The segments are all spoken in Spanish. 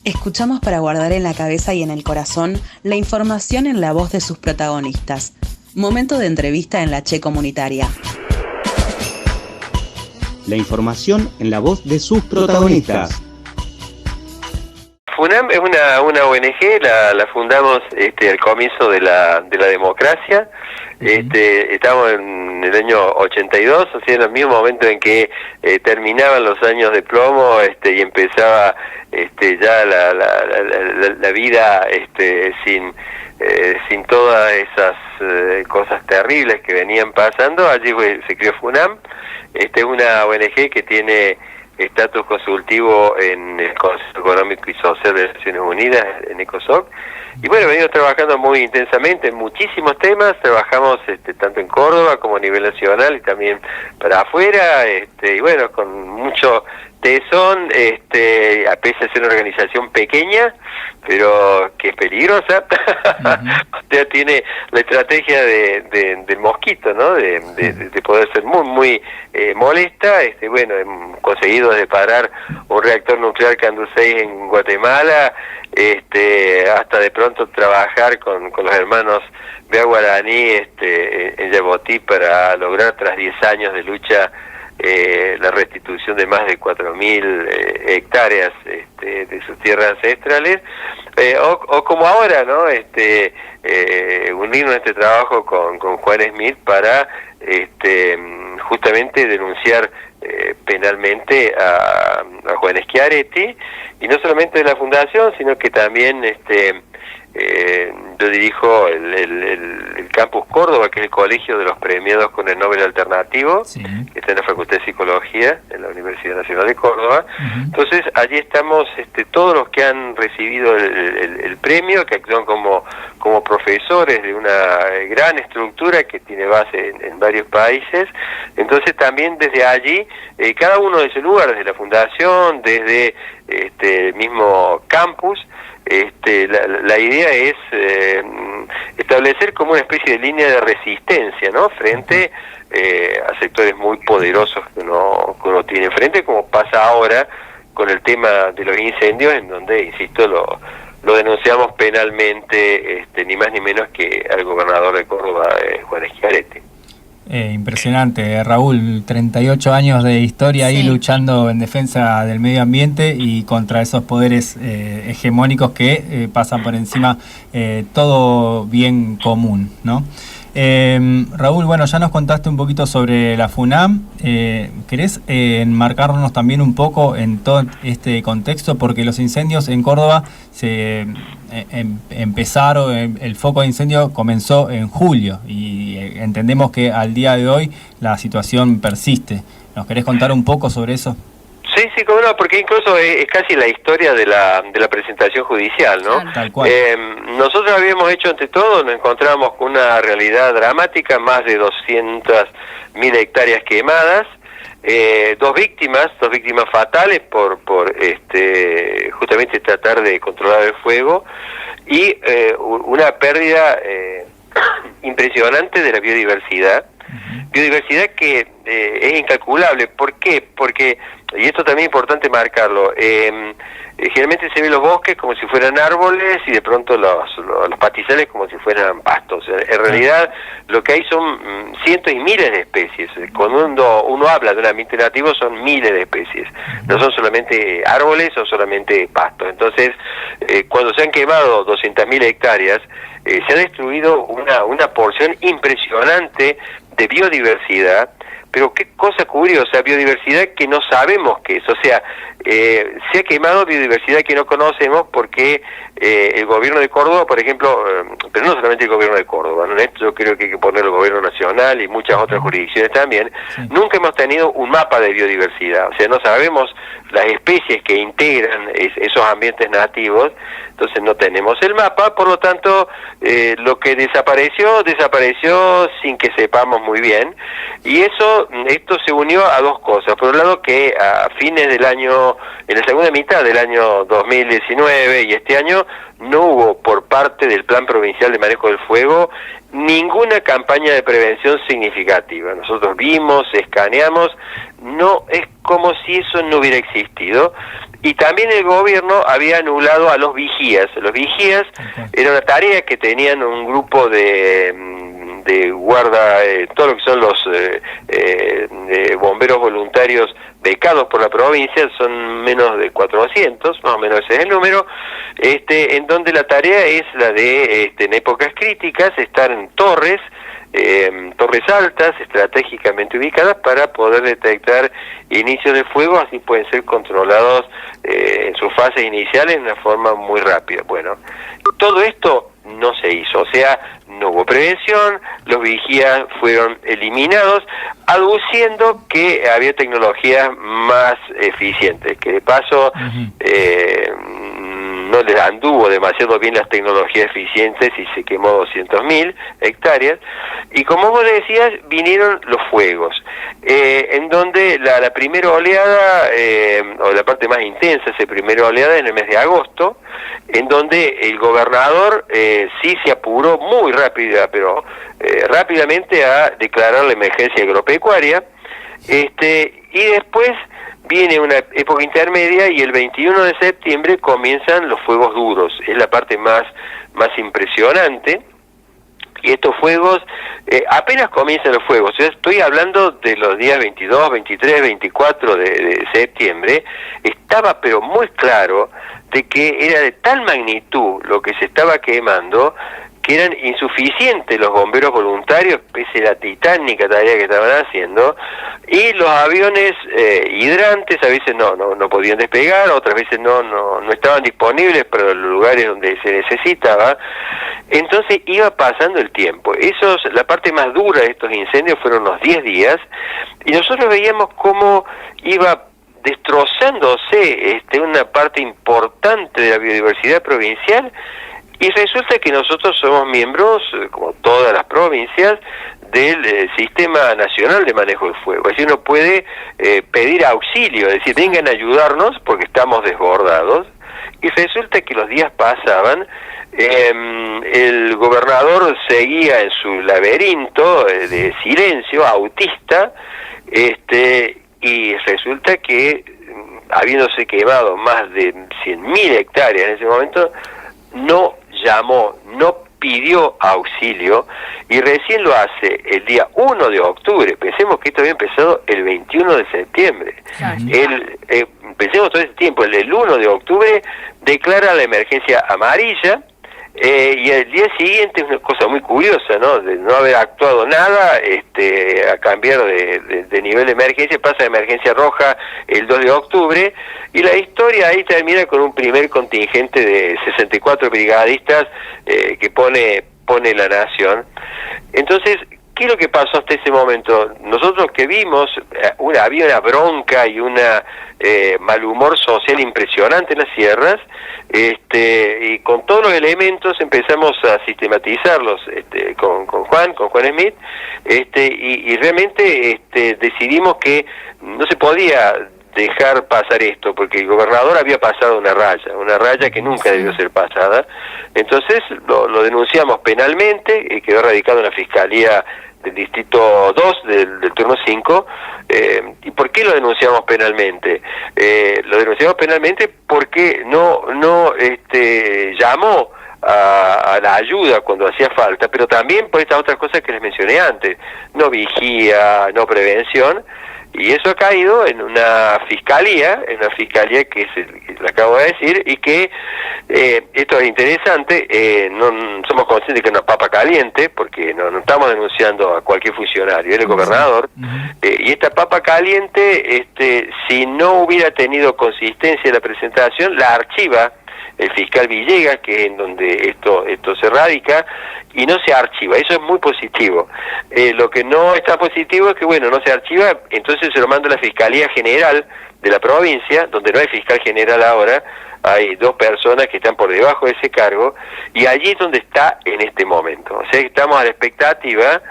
Escuchamos para guardar en la cabeza y en el corazón la información en la voz de sus protagonistas. Momento de entrevista en la Che Comunitaria. La información en la voz de sus protagonistas. FUNAM es una ONG, la fundamos al comienzo de la democracia. Estamos en el año 82, o sea, en el mismo momento en que terminaban los años de plomo y empezaba ya la vida sin todas esas cosas terribles que venían pasando. Allí se creó FUNAM. Es una ONG que tiene estatus consultivo en el Consejo Económico y Social de las Naciones Unidas, en ECOSOC, y bueno, venimos trabajando muy intensamente en muchísimos temas. Trabajamos tanto en Córdoba como a nivel nacional y también para afuera, y bueno, con mucho tesón, a pesar de ser una organización pequeña, pero que es peligrosa. O sea, tiene la estrategia del mosquito, ¿no? De poder ser muy molesta. Bueno, hemos conseguido desde parar un reactor nuclear Candu 6 en Guatemala, hasta de pronto trabajar con los hermanos Bea Guaraní en Yabotí para lograr, tras 10 años de lucha, la restitución de más de 4.000 hectáreas de sus tierras ancestrales, o como ahora, ¿no? Unirnos a este trabajo con Juan Smith para justamente denunciar penalmente a Juan Schiaretti, y no solamente de la fundación, sino que también yo dirijo el Campus Córdoba, que es el colegio de los premiados con el Nobel Alternativo, sí, que está en la Facultad de Psicología en la Universidad Nacional de Córdoba. Entonces, allí estamos todos los que han recibido el premio, que actúan como profesores de una gran estructura que tiene base en varios países. Entonces, también desde allí, cada uno de sus lugares, desde la fundación, desde el mismo campus, la idea es establecer como una especie de línea de resistencia, ¿no? Frente a sectores muy poderosos que uno tiene frente, como pasa ahora con el tema de los incendios, en donde, insisto, lo denunciamos penalmente, ni más ni menos que al gobernador de Córdoba, Juan Schiaretti. Impresionante, Raúl, 38 años de historia ahí, sí, luchando en defensa del medio ambiente y contra esos poderes hegemónicos que pasan por encima todo bien común, ¿no? Raúl, bueno, ya nos contaste un poquito sobre la FUNAM. ¿Querés enmarcarnos también un poco en todo este contexto? Porque los incendios en Córdoba empezaron, el foco de incendio comenzó en julio y entendemos que al día de hoy la situación persiste. ¿Nos querés contar un poco sobre eso? Sí, cómo no, porque incluso es casi la historia de la presentación judicial, ¿no? Tal cual. Nosotros habíamos hecho, ante todo, nos encontramos con una realidad dramática, más de 200.000 hectáreas quemadas, dos víctimas fatales por justamente tratar de controlar el fuego, y una pérdida impresionante de la biodiversidad. Biodiversidad que es incalculable. ¿Por qué? Porque, y esto también es importante marcarlo, generalmente se ven los bosques como si fueran árboles y de pronto los pastizales como si fueran pastos. En realidad lo que hay son cientos y miles de especies. Cuando uno habla de un ambiente nativo son miles de especies, no son solamente árboles o solamente pastos. Entonces, cuando se han quemado 200.000 hectáreas, se ha destruido una porción impresionante de biodiversidad. Pero qué cosa curiosa, biodiversidad que no sabemos qué es. O sea, se ha quemado biodiversidad que no conocemos porque el gobierno de Córdoba, por ejemplo, pero no solamente el gobierno de Córdoba, ¿no? Esto yo creo que hay que poner el gobierno nacional y muchas otras jurisdicciones también, sí, nunca hemos tenido un mapa de biodiversidad. O sea, no sabemos las especies que integran esos ambientes nativos, entonces no tenemos el mapa, por lo tanto, lo que desapareció sin que sepamos muy bien, y esto se unió a dos cosas. Por un lado, que a fines del año, en la segunda mitad del año 2019 y este año, no hubo por parte del Plan Provincial de Manejo del Fuego ninguna campaña de prevención significativa. Nosotros vimos, escaneamos, no es como si eso no hubiera existido. y también el gobierno había anulado a los vigías. Los vigías era una tarea que tenían un grupo de guarda, todo lo que son los bomberos voluntarios becados por la provincia, son menos de 400, más o menos ese es el número, en donde la tarea es la de, en épocas críticas, estar en torres altas, estratégicamente ubicadas, para poder detectar inicios de fuego, así pueden ser controlados en sus fases iniciales de una forma muy rápida. Bueno, todo esto no se hizo, o sea, no hubo prevención, los vigías fueron eliminados, aduciendo que había tecnologías más eficientes, que de paso no les anduvo demasiado bien las tecnologías eficientes y se quemó 200.000 hectáreas, y como vos decías, vinieron los fuegos, en donde la primera oleada, o la parte más intensa, esa primera oleada en el mes de agosto, en donde el gobernador sí se apuró muy rápida, pero rápidamente a declarar la emergencia agropecuaria, y después viene una época intermedia y el 21 de septiembre comienzan los fuegos duros, es la parte más impresionante. Y estos fuegos, apenas comienzan los fuegos, yo estoy hablando de los días 22, 23, 24 de septiembre, estaba pero muy claro de que era de tal magnitud lo que se estaba quemando, que eran insuficientes los bomberos voluntarios, pese a la titánica tarea que estaban haciendo, y los aviones hidrantes a veces no podían despegar, otras veces no estaban disponibles para los lugares donde se necesitaba. Entonces iba pasando el tiempo. La parte más dura de estos incendios fueron los 10 días, y nosotros veíamos cómo iba destrozándose una parte importante de la biodiversidad provincial. Y resulta que nosotros somos miembros, como todas las provincias, del Sistema Nacional de Manejo del Fuego. Es decir, uno puede pedir auxilio, es decir, vengan a ayudarnos porque estamos desbordados. Y resulta que los días pasaban, el gobernador seguía en su laberinto de silencio autista, y resulta que, habiéndose quemado más de 100.000 hectáreas en ese momento, no llamó, no pidió auxilio, y recién lo hace el día 1 de octubre. Pensemos que esto había empezado el 21 de septiembre. Pensemos todo ese tiempo, el 1 de octubre declara la emergencia amarilla, y el día siguiente es una cosa muy curiosa, ¿no? De no haber actuado nada, a cambiar de nivel de emergencia, pasa a emergencia roja el 2 de octubre, y la historia ahí termina con un primer contingente de 64 brigadistas que pone la nación. Entonces, ¿qué es lo que pasó hasta ese momento? Nosotros que vimos, había una bronca y una mal humor social impresionante en las sierras, y con todos los elementos empezamos a sistematizarlos con Juan Smith, y realmente decidimos que no se podía dejar pasar esto, porque el gobernador había pasado una raya que nunca debió ser pasada. Entonces lo denunciamos penalmente, quedó radicado en la Fiscalía del Distrito 2 del turno 5. ¿Y por qué lo denunciamos penalmente? Lo denunciamos penalmente porque no llamó a la ayuda cuando hacía falta, pero también por estas otras cosas que les mencioné antes, no vigía, no prevención, y eso ha caído en una fiscalía que le acabo de decir, y que esto es interesante, no somos conscientes de que es una papa caliente, porque no estamos denunciando a cualquier funcionario, es el gobernador, y esta papa caliente, si no hubiera tenido consistencia en la presentación, la archiva el fiscal Villegas, que es en donde esto se radica, y no se archiva. Eso es muy positivo. Lo que no está positivo es que, no se archiva, entonces se lo manda a la Fiscalía General de la provincia, donde no hay fiscal general ahora, hay 2 personas que están por debajo de ese cargo, y allí es donde está en este momento. O sea, estamos a la expectativa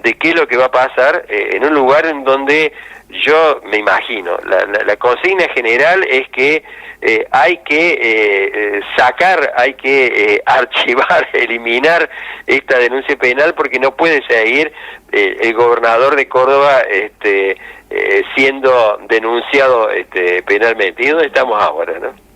de qué es lo que va a pasar en un lugar en donde yo me imagino, la consigna general es que hay que sacar, hay que archivar, eliminar esta denuncia penal, porque no puede seguir el gobernador de Córdoba siendo denunciado penalmente. ¿Y dónde estamos ahora, no?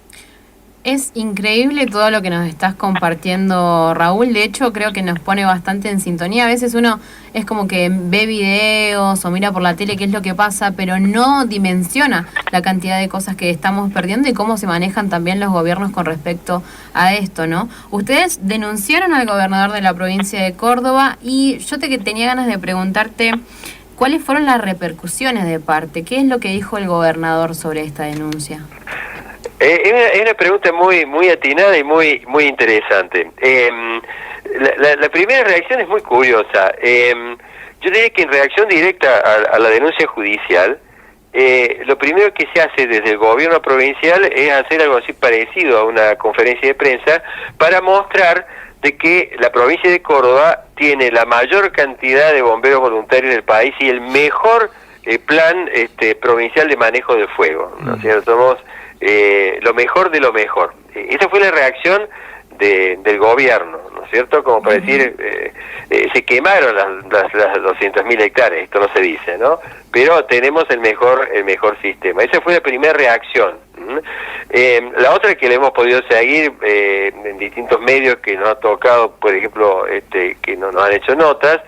Es increíble todo lo que nos estás compartiendo, Raúl. De hecho, creo que nos pone bastante en sintonía. A veces uno es como que ve videos o mira por la tele qué es lo que pasa, pero no dimensiona la cantidad de cosas que estamos perdiendo y cómo se manejan también los gobiernos con respecto a esto, ¿no? Ustedes denunciaron al gobernador de la provincia de Córdoba y yo tenía ganas de preguntarte cuáles fueron las repercusiones de parte. ¿Qué es lo que dijo el gobernador sobre esta denuncia? Es una pregunta muy atinada y muy interesante. La primera reacción es muy curiosa. Yo diría que en reacción directa a la denuncia judicial, lo primero que se hace desde el gobierno provincial es hacer algo así parecido a una conferencia de prensa para mostrar de que la provincia de Córdoba tiene la mayor cantidad de bomberos voluntarios del país y el mejor plan provincial de manejo del fuego, ¿no? O sea, somos lo mejor de lo mejor. Esa fue la reacción del gobierno, ¿no es cierto? Como para decir, se quemaron las 200.000 hectáreas, esto no se dice, ¿no? Pero tenemos el mejor sistema. Esa fue la primera reacción. La otra que le hemos podido seguir en distintos medios que nos ha tocado, por ejemplo, que nos han hecho notas,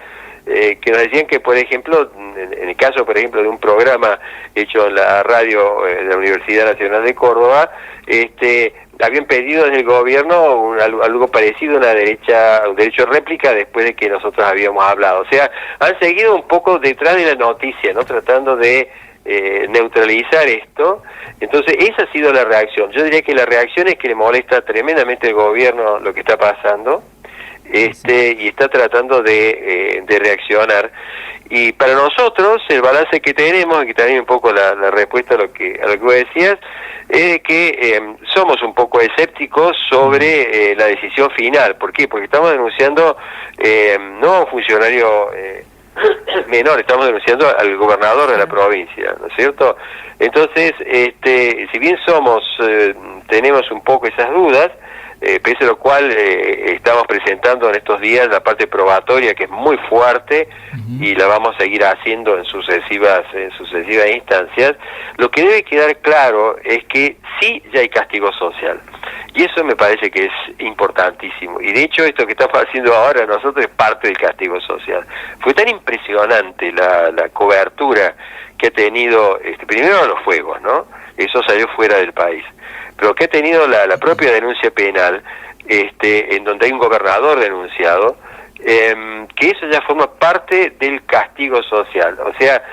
que nos decían que, por ejemplo, en el caso, por ejemplo, de un programa hecho en la radio de la Universidad Nacional de Córdoba, habían pedido desde el gobierno algo parecido a un derecho de réplica después de que nosotros habíamos hablado. O sea, han seguido un poco detrás de la noticia, ¿no? Tratando de neutralizar esto. Entonces, esa ha sido la reacción. Yo diría que la reacción es que le molesta tremendamente al gobierno lo que está pasando, y está tratando de reaccionar. Y para nosotros el balance que tenemos, y que también un poco la respuesta a lo que vos decías, es que somos un poco escépticos sobre la decisión final. ¿Por qué? Porque estamos denunciando no a un funcionario menor, estamos denunciando al gobernador de la provincia, ¿no es cierto? Entonces, si bien tenemos un poco esas dudas, pese a lo cual estamos presentando en estos días la parte probatoria, que es muy fuerte, y la vamos a seguir haciendo en sucesivas instancias. Lo que debe quedar claro es que sí ya hay castigo social, y eso me parece que es importantísimo, y de hecho esto que estamos haciendo ahora nosotros es parte del castigo social. Fue tan impresionante la cobertura que ha tenido, primero los fuegos, ¿no? Eso salió fuera del país, pero que ha tenido la propia denuncia penal, en donde hay un gobernador denunciado, que eso ya forma parte del castigo social. O sea,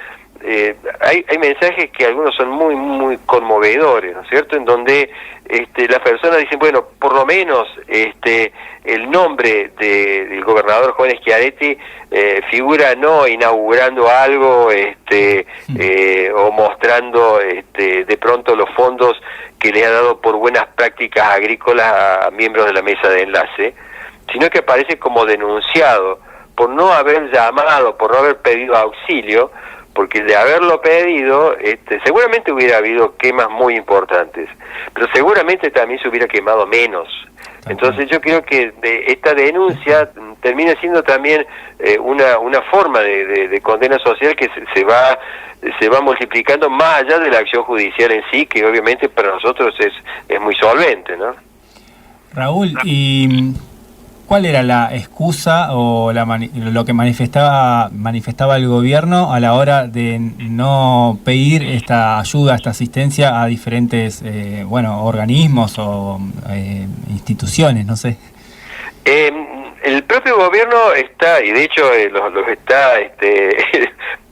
hay mensajes que algunos son muy conmovedores, ¿no es cierto?, en donde las personas dicen, bueno, por lo menos el nombre del gobernador Juan Schiaretti figura no inaugurando algo o mostrando de pronto los fondos que le ha dado por buenas prácticas agrícolas a miembros de la mesa de enlace, sino que aparece como denunciado por no haber llamado, por no haber pedido auxilio, porque de haberlo pedido, seguramente hubiera habido quemas muy importantes, pero seguramente también se hubiera quemado menos. Entonces yo creo que esta denuncia termina siendo también una forma de condena social que se va multiplicando más allá de la acción judicial en sí, que obviamente para nosotros es muy solvente, ¿no? Raúl, ¿y cuál era la excusa o lo que manifestaba el gobierno a la hora de no pedir esta ayuda, esta asistencia a diferentes organismos o instituciones, no sé? El propio gobierno está, y de hecho los está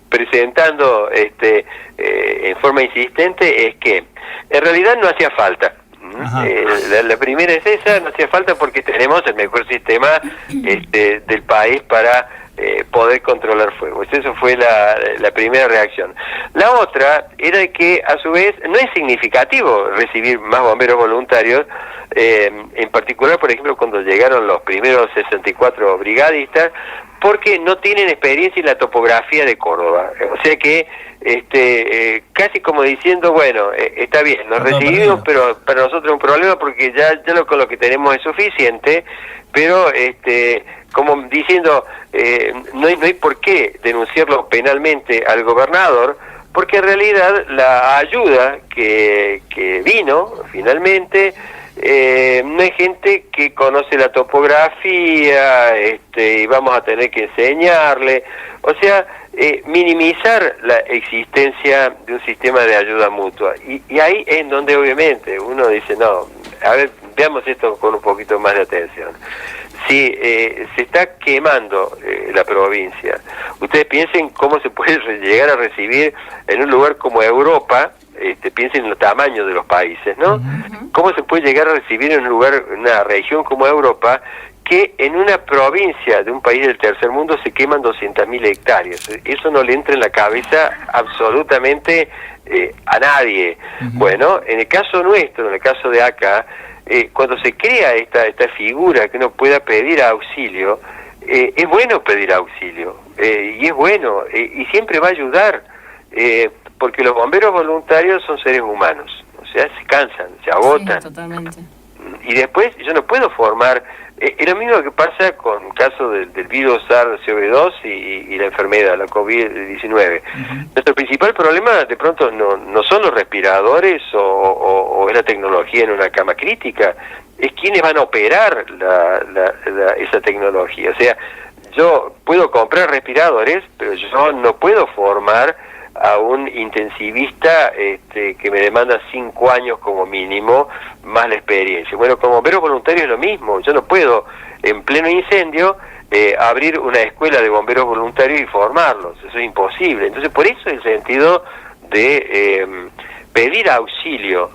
presentando en forma insistente, es que en realidad no hacía falta. La primera es esa, no hacía falta porque tenemos el mejor sistema del país para poder controlar fuego. Esa fue la primera reacción. La otra era que a su vez no es significativo recibir más bomberos voluntarios, en particular, por ejemplo, cuando llegaron los primeros 64 brigadistas, porque no tienen experiencia en la topografía de Córdoba. O sea que casi como diciendo, bueno, está bien, nos recibimos, pero para nosotros es un problema porque ya con lo que tenemos es suficiente, pero como diciendo, no hay por qué denunciarlo penalmente al gobernador, porque en realidad la ayuda que vino finalmente no hay gente que conoce la topografía, y vamos a tener que enseñarle, o sea, minimizar la existencia de un sistema de ayuda mutua, y ahí es donde obviamente uno dice, no, a ver, veamos esto con un poquito más de atención. Si se está quemando la provincia, ustedes piensen cómo se puede llegar a recibir en un lugar como Europa. Piensen en el tamaño de los países, ¿no? ¿Cómo se puede llegar a recibir en un lugar, una región como Europa, que en una provincia de un país del tercer mundo se queman 200.000 hectáreas? Eso no le entra en la cabeza absolutamente a nadie. Bueno, en el caso nuestro, en el caso de acá, cuando se crea esta figura que uno pueda pedir auxilio, es bueno pedir auxilio, y es bueno, y siempre va a ayudar, porque los bomberos voluntarios son seres humanos, o sea, se cansan, se agotan. Sí, totalmente. Y después yo no puedo formar, es lo mismo que pasa con el caso del virus SARS-CoV-2 y la enfermedad, la COVID-19. Nuestro principal problema de pronto no son los respiradores o es la tecnología en una cama crítica, es quienes van a operar esa tecnología. O sea, yo puedo comprar respiradores, pero yo no puedo formar a un intensivista que me demanda 5 años como mínimo, más la experiencia. Bueno, como bomberos voluntarios es lo mismo. Yo no puedo, en pleno incendio, abrir una escuela de bomberos voluntarios y formarlos. Eso es imposible. Entonces, por eso el sentido de pedir auxilio.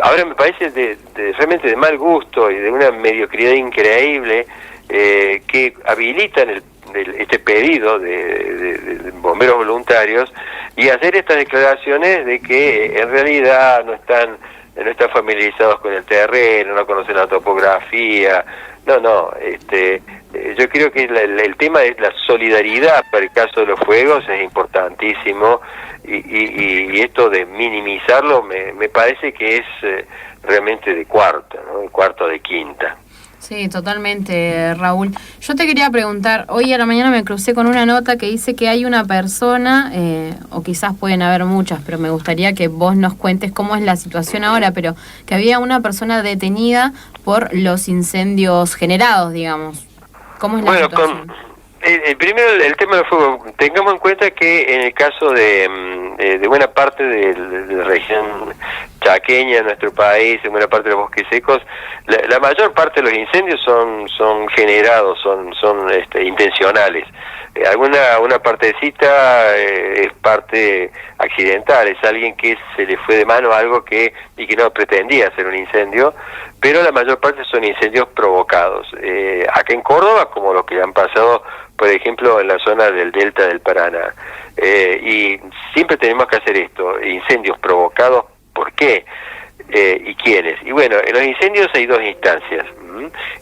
Ahora me parece realmente de mal gusto y de una mediocridad increíble que habilitan este pedido de bomberos voluntarios y hacer estas declaraciones de que en realidad no están familiarizados con el terreno, no conocen la topografía. Yo creo que el tema de la solidaridad para el caso de los fuegos es importantísimo, y esto de minimizarlo me parece que es realmente de cuarta, ¿no? De cuarto de quinta. Sí, totalmente, Raúl. Yo te quería preguntar, hoy a la mañana me crucé con una nota que dice que hay una persona, o quizás pueden haber muchas, pero me gustaría que vos nos cuentes cómo es la situación ahora, pero que había una persona detenida por los incendios generados, digamos. ¿Cómo es la situación? Primero el tema del fuego. Tengamos en cuenta que en el caso de buena parte de la región chaqueña de nuestro país, en buena parte de los bosques secos, la mayor parte de los incendios son generados, son intencionales. Una partecita es parte accidental, es alguien que se le fue de mano algo y que no pretendía hacer un incendio, pero la mayor parte son incendios provocados. Acá en Córdoba, como los que han pasado, por ejemplo, en la zona del delta del Paraná. Y siempre tenemos que hacer esto, incendios provocados, ¿por qué? ¿Y quiénes? Y bueno, en los incendios hay dos instancias,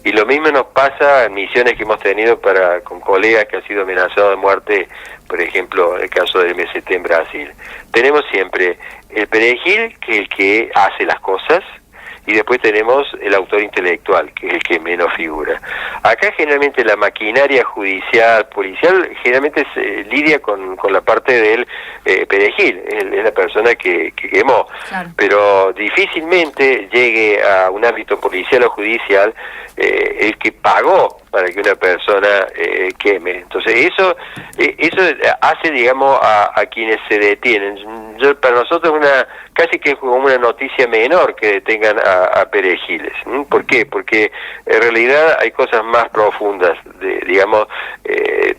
y lo mismo nos pasa en misiones que hemos tenido con colegas que han sido amenazados de muerte, por ejemplo, en el caso del MST en Brasil. Tenemos siempre el perejil, que es el que hace las cosas, y después tenemos el autor intelectual, que es el que menos figura. Acá generalmente la maquinaria judicial, policial, generalmente se lidia con la parte del perejil, es la persona que quemó. Claro. Pero difícilmente llegue a un ámbito policial o judicial el que pagó para que una persona queme. Entonces eso hace, digamos, a quienes se detienen. Para nosotros casi que es como una noticia menor que detengan a perejiles. ¿Por qué? Porque en realidad hay cosas más profundas, digamos,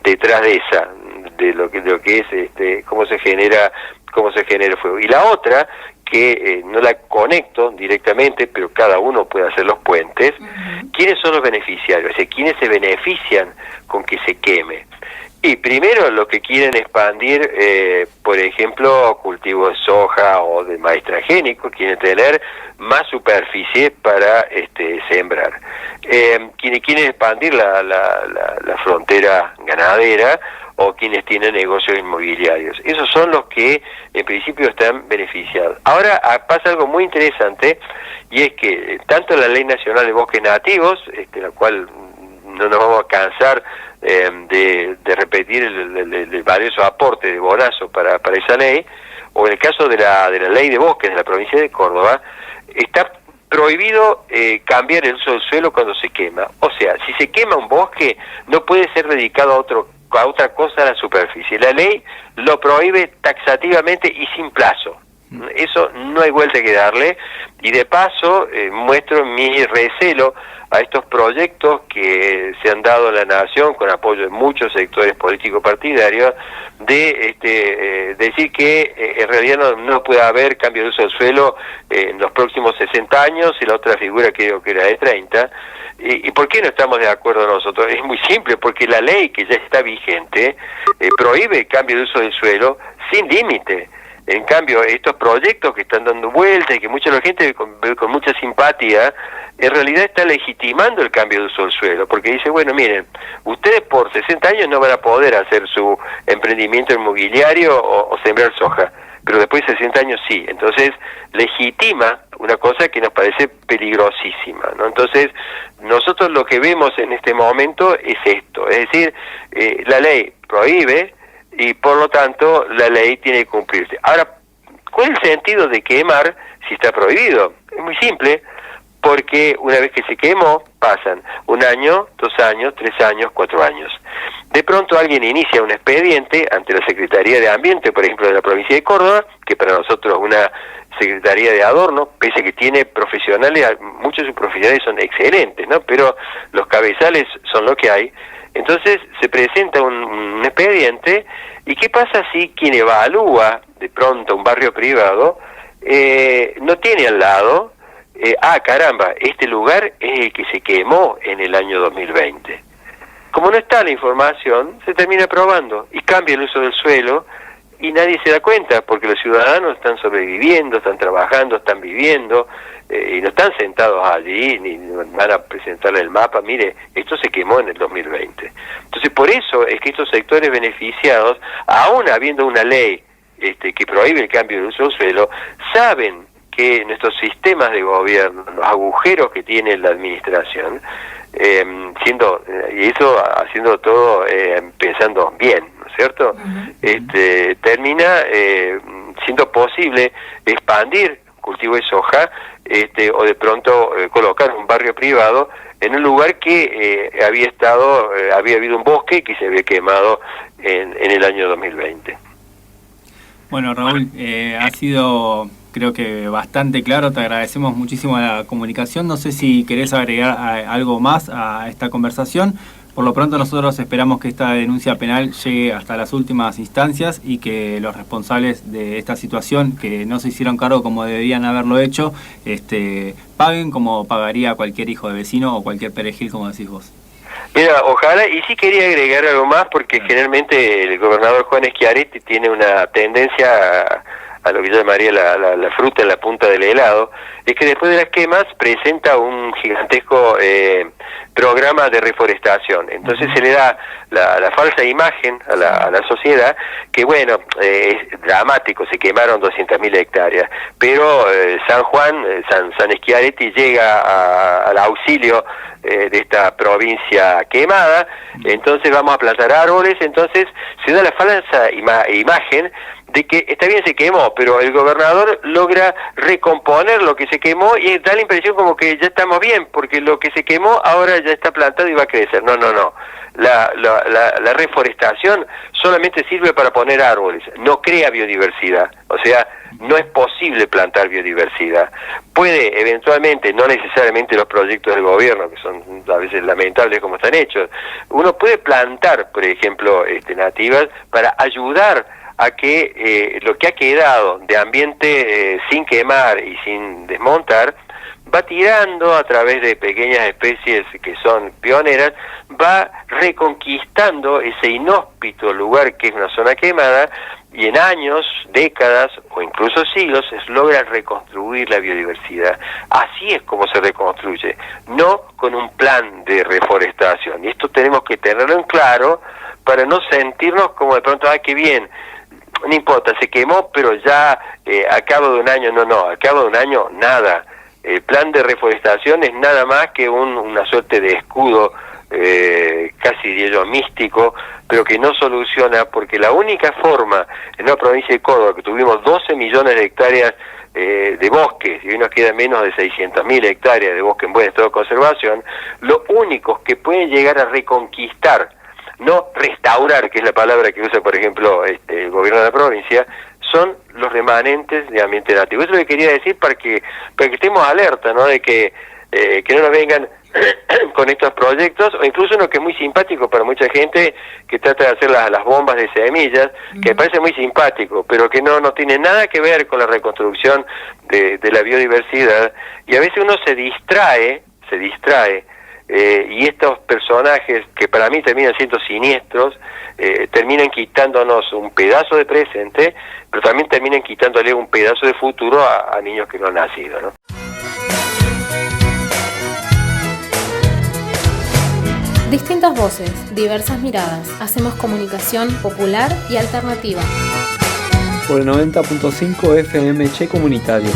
detrás de lo que es cómo se genera el fuego. Y la otra, que no la conecto directamente, pero cada uno puede hacer los puentes. ¿Quiénes son los beneficiarios? O sea, ¿quiénes se benefician con que se queme? Y primero lo que quieren expandir, por ejemplo, cultivo de soja o de maíz transgénico, quieren tener más superficie para sembrar. Quienes quieren expandir la frontera ganadera o quienes tienen negocios inmobiliarios. Esos son los que en principio están beneficiados. Ahora pasa algo muy interesante, y es que tanto la Ley Nacional de Bosques Nativos, la cual no nos vamos a cansar de repetir el valioso aporte de Bonazo para esa ley, o en el caso de la Ley de Bosques de la provincia de Córdoba, está prohibido cambiar el uso del suelo cuando se quema. O sea, si se quema un bosque, no puede ser dedicado a otra cosa a la superficie. La ley lo prohíbe taxativamente y sin plazo. Eso no hay vuelta que darle, y de paso muestro mi recelo a estos proyectos que se han dado en la Nación con apoyo de muchos sectores políticos partidarios, de decir que en realidad no puede haber cambio de uso del suelo en los próximos 60 años, y la otra figura creo que era de 30. ¿Y por qué no estamos de acuerdo nosotros? Es muy simple, porque la ley que ya está vigente prohíbe el cambio de uso del suelo sin límite. En cambio, estos proyectos que están dando vuelta y que mucha gente ve con mucha simpatía, en realidad está legitimando el cambio de uso del suelo, porque dice, bueno, miren, ustedes por 60 años no van a poder hacer su emprendimiento inmobiliario o sembrar soja, pero después de 60 años sí. Entonces legitima una cosa que nos parece peligrosísima, ¿no? Entonces nosotros lo que vemos en este momento es esto, es decir, la ley prohíbe, y por lo tanto la ley tiene que cumplirse. Ahora, ¿cuál es el sentido de quemar si está prohibido? Es muy simple, porque una vez que se quemó, pasan 1 año, 2 años, 3 años, 4 años. De pronto alguien inicia un expediente ante la Secretaría de Ambiente, por ejemplo, de la provincia de Córdoba, que para nosotros es una secretaría de adorno, pese a que tiene profesionales, muchos de sus profesionales son excelentes, ¿no? Pero los cabezales son lo que hay. Entonces se presenta un expediente, y ¿qué pasa si quien evalúa de pronto un barrio privado no tiene al lado, caramba, este lugar es el que se quemó en el año 2020? Como no está la información, se termina aprobando y cambia el uso del suelo, y nadie se da cuenta, porque los ciudadanos están sobreviviendo, están trabajando, están viviendo, y no están sentados allí, ni van a presentarle el mapa, mire, esto se quemó en el 2020. Entonces, por eso es que estos sectores beneficiados, aún habiendo una ley que prohíbe el cambio de uso del suelo, saben que nuestros sistemas de gobierno, los agujeros que tiene la administración, y eso haciendo todo pensando bien, ¿no es cierto? Termina siendo posible expandir cultivo de soja, o de pronto colocar un barrio privado en un lugar que había habido un bosque que se había quemado en el año 2020. Bueno, Raúl, ha sido, creo que bastante claro, te agradecemos muchísimo la comunicación. No sé si querés agregar algo más a esta conversación. Por lo pronto nosotros esperamos que esta denuncia penal llegue hasta las últimas instancias, y que los responsables de esta situación, que no se hicieron cargo como deberían haberlo hecho, paguen como pagaría cualquier hijo de vecino o cualquier perejil, como decís vos. Mira, ojalá, y sí quería agregar algo más, porque generalmente el gobernador Juan Schiaretti tiene una tendencia a lo que yo llamaría la fruta en la punta del helado, es que después de las quemas presenta un gigantesco programa de reforestación. Entonces se le da la falsa imagen a la sociedad que, bueno, es dramático, se quemaron 200.000 hectáreas, pero San Juan, San Schiaretti llega al auxilio de esta provincia quemada, entonces vamos a plantar árboles. Entonces se da la falsa imagen de que está bien, se quemó, pero el gobernador logra recomponer lo que se quemó, y da la impresión como que ya estamos bien, porque lo que se quemó ahora ya está plantado y va a crecer. No. La reforestación solamente sirve para poner árboles, no crea biodiversidad. O sea, no es posible plantar biodiversidad. Puede eventualmente, no necesariamente los proyectos del gobierno, que son a veces lamentables como están hechos, uno puede plantar, por ejemplo, nativas para ayudar a que lo que ha quedado de ambiente sin quemar y sin desmontar va tirando a través de pequeñas especies que son pioneras, va reconquistando ese inhóspito lugar que es una zona quemada, y en años, décadas o incluso siglos logra reconstruir la biodiversidad. Así es como se reconstruye, no con un plan de reforestación. Y esto tenemos que tenerlo en claro para no sentirnos como de pronto, qué bien, no importa, se quemó, pero ya a cabo de un año, no, a cabo de un año nada. El plan de reforestación es nada más que una suerte de escudo, casi diría yo místico, pero que no soluciona, porque la única forma en la provincia de Córdoba, que tuvimos 12 millones de hectáreas de bosques, y hoy nos quedan menos de 600.000 hectáreas de bosque en buen estado de conservación, los únicos que pueden llegar a reconquistar, no restaurar, que es la palabra que usa, por ejemplo, el gobierno de la provincia, son los remanentes de ambiente nativo. Eso es lo que quería decir para que estemos alerta, ¿no? De que no nos vengan con estos proyectos, o incluso uno que es muy simpático para mucha gente, que trata de hacer las bombas de semillas, que me parece muy simpático, pero que no tiene nada que ver con la reconstrucción de la biodiversidad, y a veces uno se distrae, y estos personajes, que para mí terminan siendo siniestros, terminan quitándonos un pedazo de presente, pero también terminan quitándole un pedazo de futuro a niños que no han nacido, ¿no? Distintas voces, diversas miradas. Hacemos comunicación popular y alternativa. Por el 90.5 FM Che Comunitario.